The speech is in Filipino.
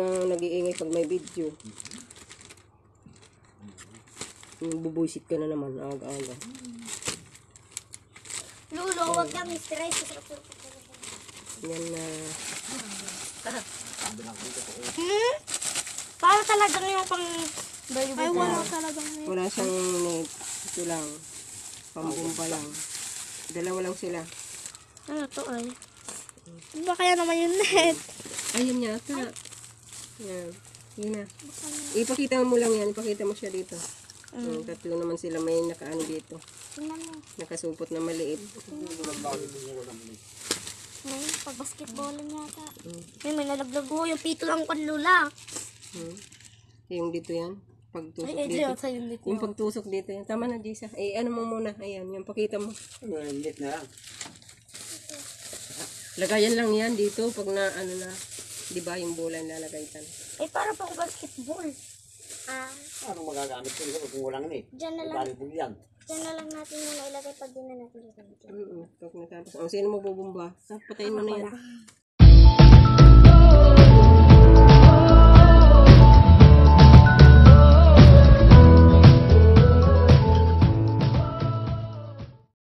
ang nag-iingay pag may video. Bubuisit ka na naman, aga-aga. Lulo, huwag kang stress. Yan na. Para talagang yung pang... Ay, wala talagang may. Wala siyang net. Ito lang. Pambumpa lang. Dalawa lang sila. Ano to ay? Ba kaya naman yung net? Ayun yata. Yan. Yun na. Ipakita mo lang yan. Ipakita mo siya dito. Tatlo naman sila. May nakaano dito. Tingnan mo. Nakasupot na maliit. May pag-basketballan yata. May nalaglag ko. Yung pito lang ko lula. Yung dito yan. Pagtusok Ay, dito. yata yung net. Yung pagtusok dito yan. Tama na, Jisa. Eh, ano mo muna. Ayan. Yung pakita mo. Lit na lang. Lagayan lang yan dito. Pag na, ano na. Diba yung bola yung lalagay tan. Ay, para pang basketball. Anong magagamit ko nito kung walang net? Diyan na lang. Volleyball yan. Diyan na lang natin muna ilagay pag di na natin ilagay. Pag natapos. Sino magbubumba? Patayin mo na yan.